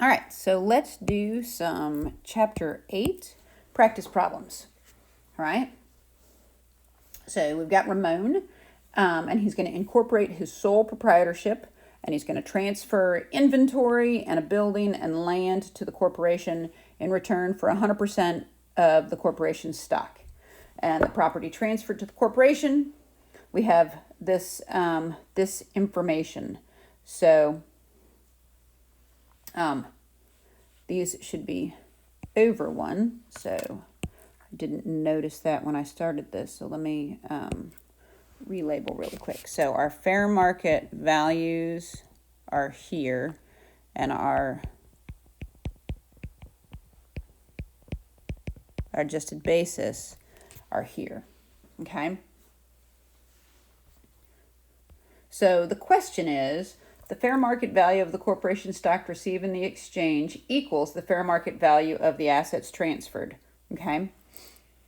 All right, so let's do some Chapter 8 practice problems. All right. So we've got Ramon, and he's going to incorporate his sole proprietorship, and he's going to transfer inventory and a building and land to the corporation in return for 100% of the corporation's stock. And the property transferred to the corporation, we have this information. So these should be over 1. So I didn't notice that when I started this. So let me relabel really quick. So our fair market values are here, and our adjusted basis are here. Okay. So the question is, the fair market value of the corporation stock received in the exchange equals the fair market value of the assets transferred. Okay.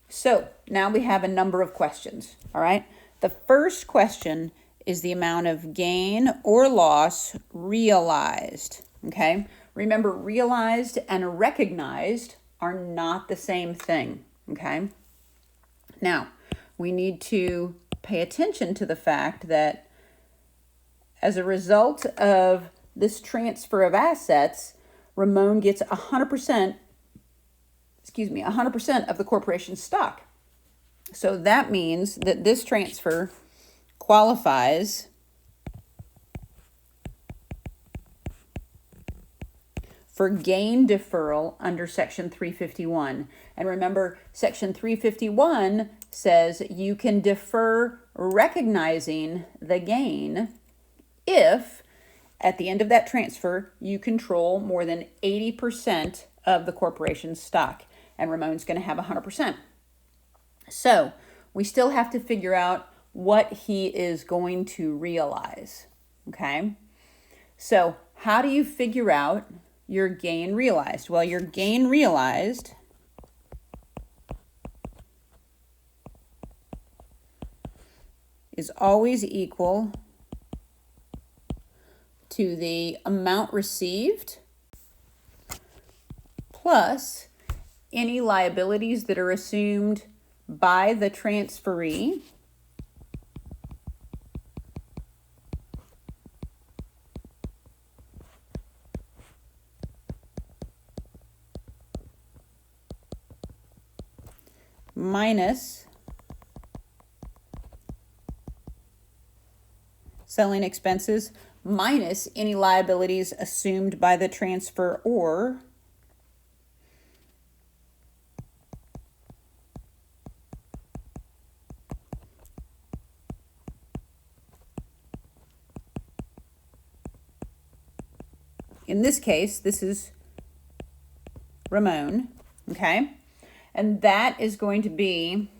So now we have a number of questions. All right. The first question is the amount of gain or loss realized. Okay. Remember, realized and recognized are not the same thing. Okay. Now, we need to pay attention to the fact that as a result of this transfer of assets, Ramon gets 100% of the corporation's stock. So that means that this transfer qualifies for gain deferral under Section 351. And remember, Section 351 says you can defer recognizing the gain if at the end of that transfer you control more than 80% of the corporation's stock, and Ramon's going to have 100%. So we still have to figure out what he is going to realize. Okay, so how do you figure out your gain realized? Well, your gain realized is always equal to the amount received plus any liabilities that are assumed by the transferee minus selling expenses minus any liabilities assumed by the transferor in this case, this is Ramon, okay? And that is going to be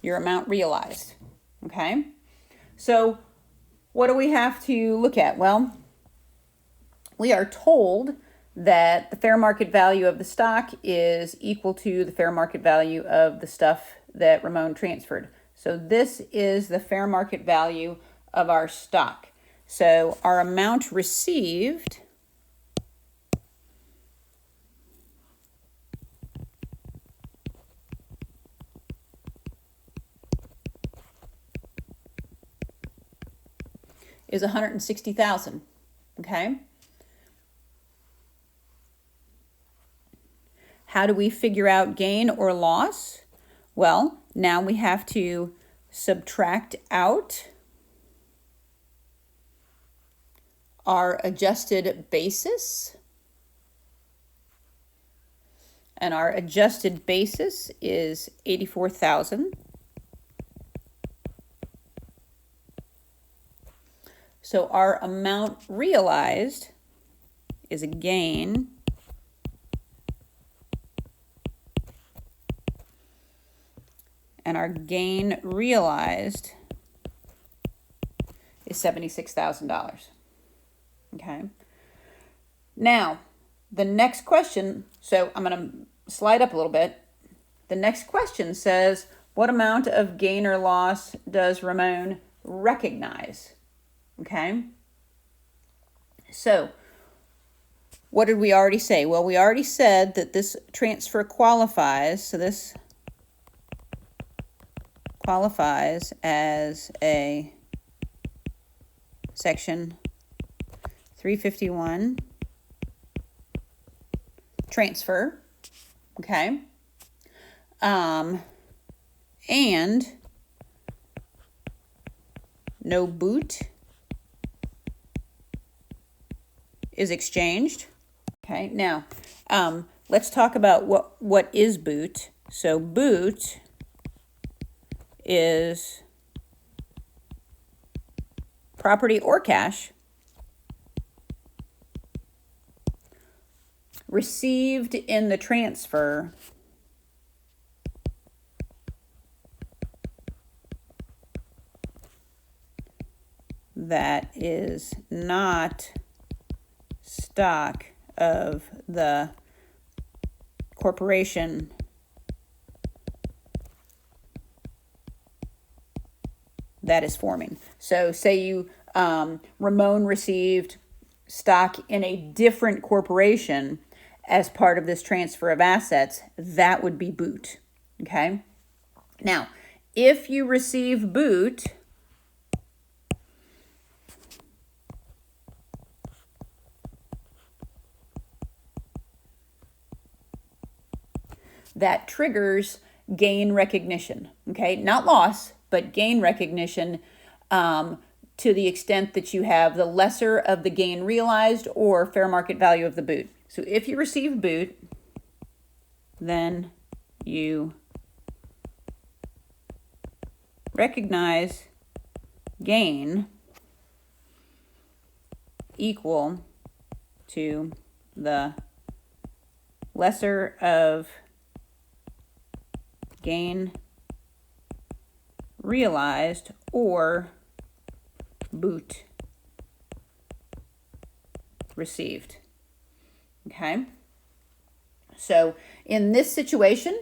your amount realized, okay? So what do we have to look at? Well, we are told that the fair market value of the stock is equal to the fair market value of the stuff that Ramon transferred. So this is the fair market value of our stock. So our amount received is $160,000, okay? How do we figure out gain or loss? Well, now we have to subtract out our adjusted basis. And our adjusted basis is $84,000. So our amount realized is a gain and our gain realized is $76,000. Okay. Now, the next question, so I'm going to slide up a little bit. The next question says, What amount of gain or loss does Ramon recognize? Okay. So what did we already say? Well, we already said that this transfer qualifies. So this qualifies as a Section 351 transfer. Okay. And no boot is exchanged. Okay, now let's talk about what is boot. So boot is property or cash received in the transfer that is not stock of the corporation that is forming. So say you, Ramon received stock in a different corporation as part of this transfer of assets, that would be boot. Okay. Now, if you receive boot, that triggers gain recognition. Okay, not loss, but gain recognition, to the extent that you have the lesser of the gain realized or fair market value of the boot. So if you receive boot, then you recognize gain equal to the lesser of gain realized or boot received. Okay. So in this situation,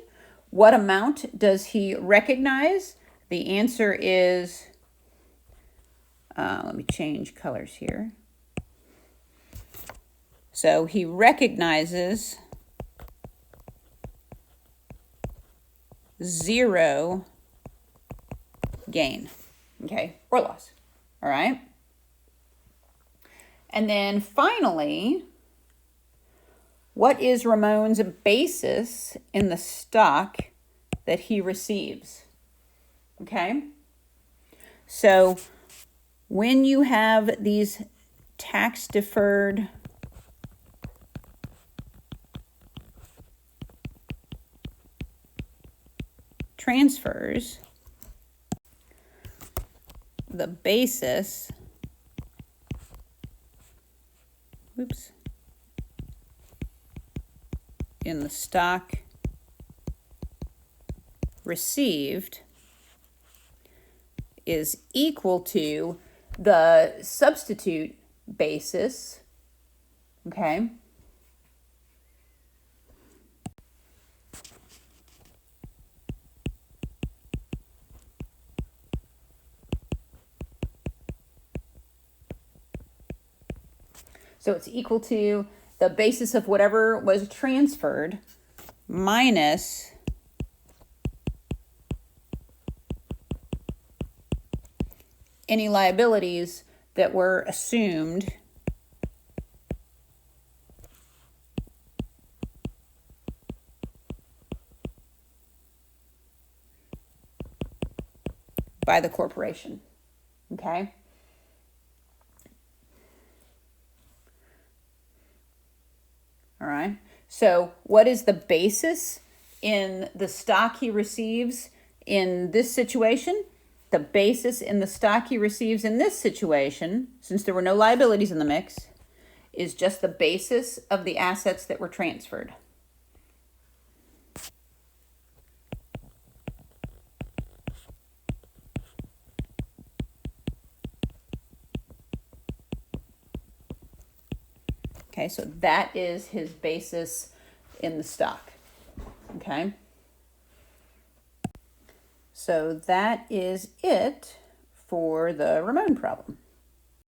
what amount does he recognize? The answer is, let me change colors here. So he recognizes 0 gain, okay, or loss. All right. And then finally, what is Ramon's basis in the stock that he receives? Okay. So when you have these tax deferred transfers, the basis, in the stock received is equal to the substitute basis, okay? So it's equal to the basis of whatever was transferred minus any liabilities that were assumed by the corporation. Okay? All right. So what is the basis in the stock he receives in this situation? The basis in the stock he receives in this situation, since there were no liabilities in the mix, is just the basis of the assets that were transferred. Okay, so that is his basis in the stock. Okay. So that is it for the Ramon problem.